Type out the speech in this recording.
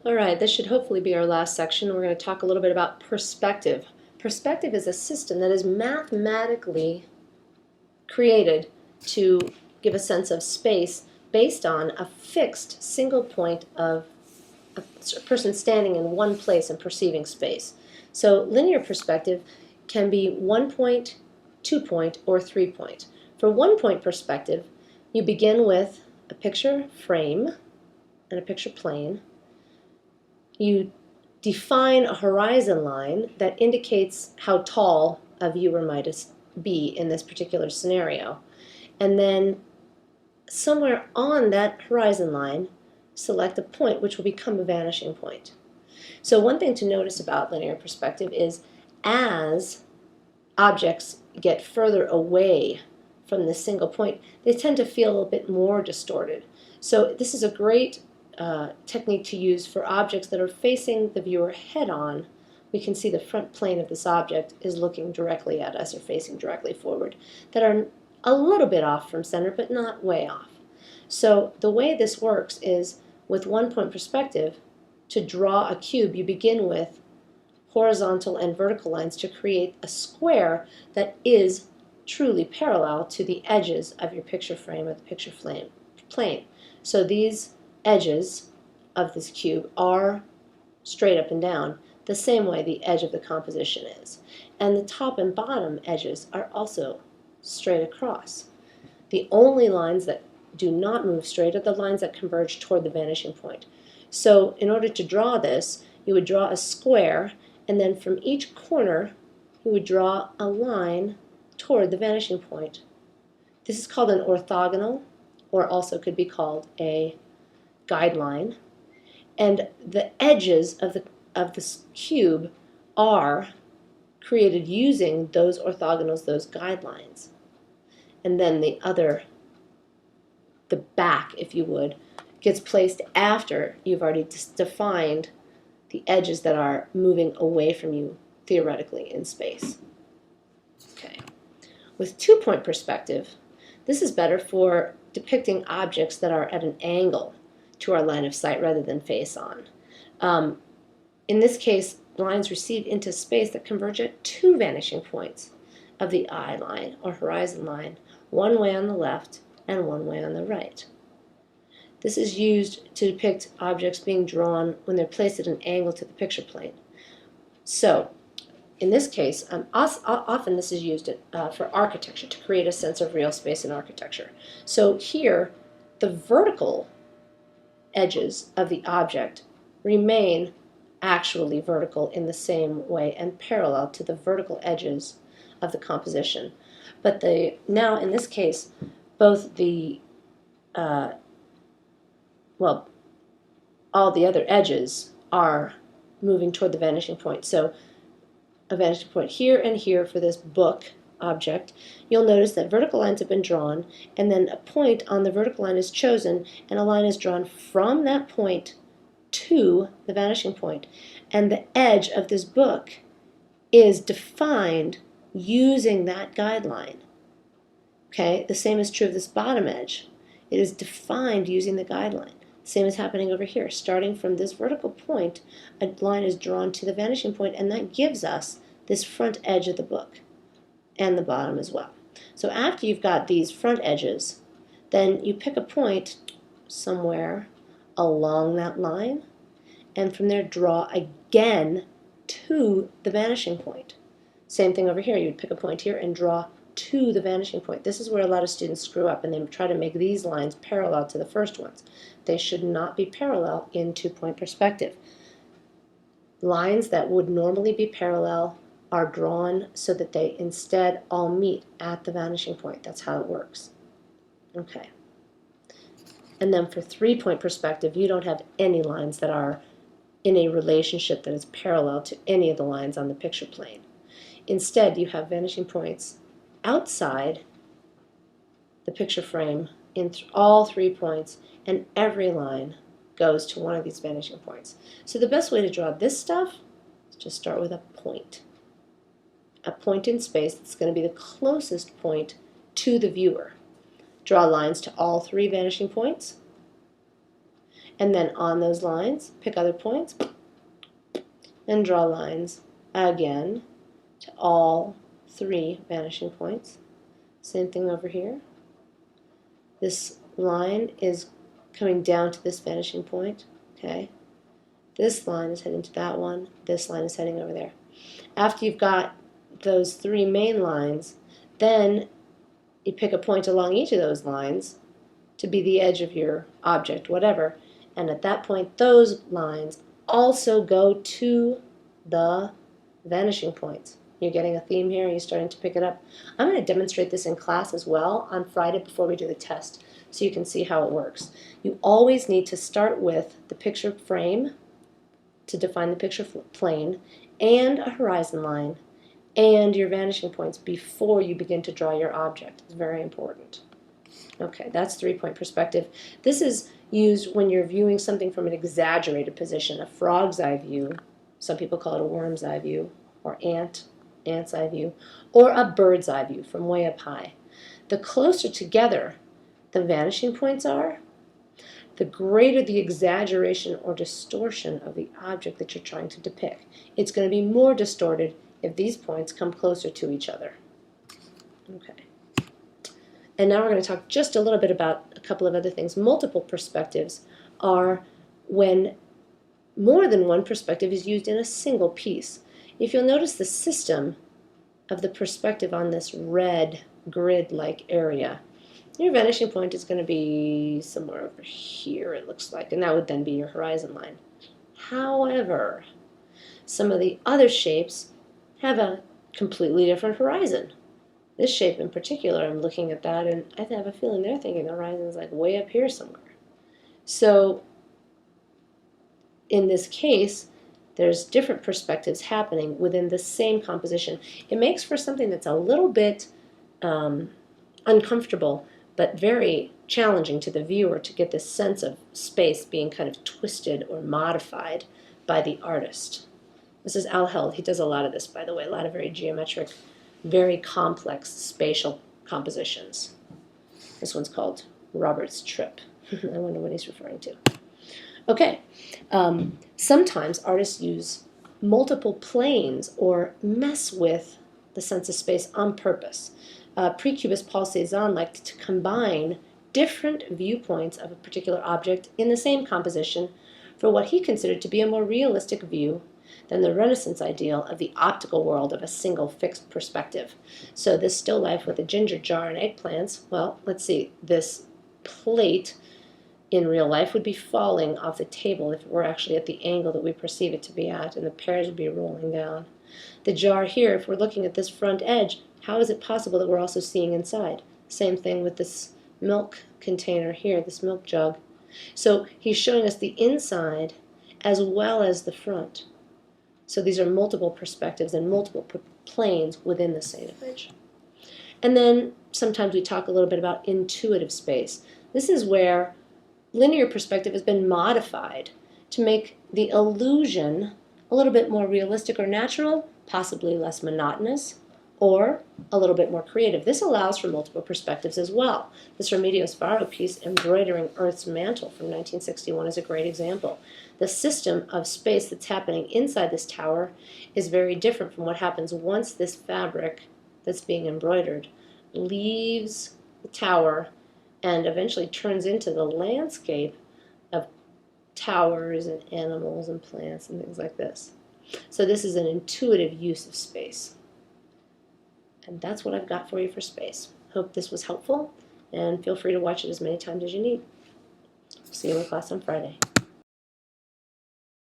All right, this should hopefully be our last section. We're going to talk a little bit about perspective. Perspective is a system that is mathematically created to give a sense of space based on a fixed single point of a person standing in one place and perceiving space. So linear perspective can be 1 point, 2 point, or 3 point. For 1 point perspective, you begin with a picture frame and a picture plane. You define a horizon line that indicates how tall a viewer might be in this particular scenario. And then somewhere on that horizon line, select a point which will become a vanishing point. So one thing to notice about linear perspective is as objects get further away from the single point, they tend to feel a little bit more distorted. So this is a great technique to use for objects that are facing the viewer head-on. We can see the front plane of this object is looking directly at us or facing directly forward, that are a little bit off from center but not way off. So the way this works is with 1 point perspective, to draw a cube you begin with horizontal and vertical lines to create a square that is truly parallel to the edges of your picture frame or the picture plane. So these edges of this cube are straight up and down the same way the edge of the composition is. And the top and bottom edges are also straight across. The only lines that do not move straight are the lines that converge toward the vanishing point. So in order to draw this, you would draw a square, and then from each corner you would draw a line toward the vanishing point. This is called an orthogonal, or also could be called a guideline. And the edges of the cube are created using those orthogonals, those guidelines. And then the back, if you would, gets placed after you've already defined the edges that are moving away from you theoretically in space. Okay. With 2 point perspective, this is better for depicting objects that are at an angle to our line of sight rather than face on. In this case, lines recede into space that converge at 2 vanishing points of the eye line or horizon line, one way on the left and one way on the right. This is used to depict objects being drawn when they're placed at an angle to the picture plane. So, in this case, often this is used for architecture to create a sense of real space in architecture. So here, the vertical edges of the object remain actually vertical in the same way and parallel to the vertical edges of the composition. But now in this case, both the all the other edges are moving toward the vanishing point. So a vanishing point here and here for this book object. You'll notice that vertical lines have been drawn, and then a point on the vertical line is chosen, and a line is drawn from that point to the vanishing point. And the edge of this book is defined using that guideline. Okay, the same is true of this bottom edge. It is defined using the guideline. Same is happening over here. Starting from this vertical point, a line is drawn to the vanishing point, and that gives us this front edge of the book, and the bottom as well. So after you've got these front edges, then you pick a point somewhere along that line, and from there draw again to the vanishing point. Same thing over here. You would pick a point here and draw to the vanishing point. This is where a lot of students screw up, and they try to make these lines parallel to the first ones. They should not be parallel in 2 point perspective. Lines that would normally be parallel are drawn so that they instead all meet at the vanishing point. That's how it works. Okay. And then for 3 point perspective, you don't have any lines that are in a relationship that is parallel to any of the lines on the picture plane. Instead, you have vanishing points outside the picture frame in all 3 points, and every line goes to one of these vanishing points. So the best way to draw this stuff is just start with a point. A point in space that's going to be the closest point to the viewer. Draw lines to all 3 vanishing points, And then on those lines, pick other points and draw lines again to all 3 vanishing points. Same thing over here. This line is coming down to this vanishing point, okay? This line is heading to that one. This line is heading over there. After you've got those 3 main lines, then you pick a point along each of those lines to be the edge of your object, whatever. And at that point, those lines also go to the vanishing points. You're getting a theme here, you're starting to pick it up. I'm going to demonstrate this in class as well on Friday before we do the test, so you can see how it works. You always need to start with the picture frame to define the picture plane, and a horizon line, and your vanishing points before you begin to draw your object. It's very important. Okay, that's 3-point perspective. This is used when you're viewing something from an exaggerated position, a frog's eye view. Some people call it a worm's eye view, or ant's eye view, or a bird's eye view from way up high. The closer together the vanishing points are, the greater the exaggeration or distortion of the object that you're trying to depict. It's going to be more distorted if these points come closer to each other. Okay. And now we're going to talk just a little bit about a couple of other things. Multiple perspectives are when more than one perspective is used in a single piece. If you'll notice the system of the perspective on this red grid-like area, your vanishing point is going to be somewhere over here, it looks like, and that would then be your horizon line. However, some of the other shapes have a completely different horizon. This shape in particular, I'm looking at that, and I have a feeling they're thinking the horizon is like way up here somewhere. So in this case, there's different perspectives happening within the same composition. It makes for something that's a little bit uncomfortable, but very challenging to the viewer to get this sense of space being kind of twisted or modified by the artist. This is Al Held. He does a lot of this, by the way, a lot of very geometric, very complex spatial compositions. This one's called Robert's Trip. I wonder what he's referring to. Okay, sometimes artists use multiple planes or mess with the sense of space on purpose. Pre-cubist Paul Cézanne liked to combine different viewpoints of a particular object in the same composition for what he considered to be a more realistic view than the Renaissance ideal of the optical world of a single fixed perspective. So this still life with a ginger jar and eggplants, well, let's see, this plate in real life would be falling off the table if it were actually at the angle that we perceive it to be at, and the pears would be rolling down. The jar here, if we're looking at this front edge, how is it possible that we're also seeing inside? Same thing with this milk container here, this milk jug. So he's showing us the inside as well as the front. So these are multiple perspectives and multiple planes within the same image. And then sometimes we talk a little bit about intuitive space. This is where linear perspective has been modified to make the illusion a little bit more realistic or natural, possibly less monotonous, or a little bit more creative. This allows for multiple perspectives as well. This Remedios Varo piece, Embroidering Earth's Mantle from 1961, is a great example. The system of space that's happening inside this tower is very different from what happens once this fabric that's being embroidered leaves the tower and eventually turns into the landscape of towers and animals and plants and things like this. So this is an intuitive use of space. And that's what I've got for you for space. Hope this was helpful, and feel free to watch it as many times as you need. See you in class on Friday.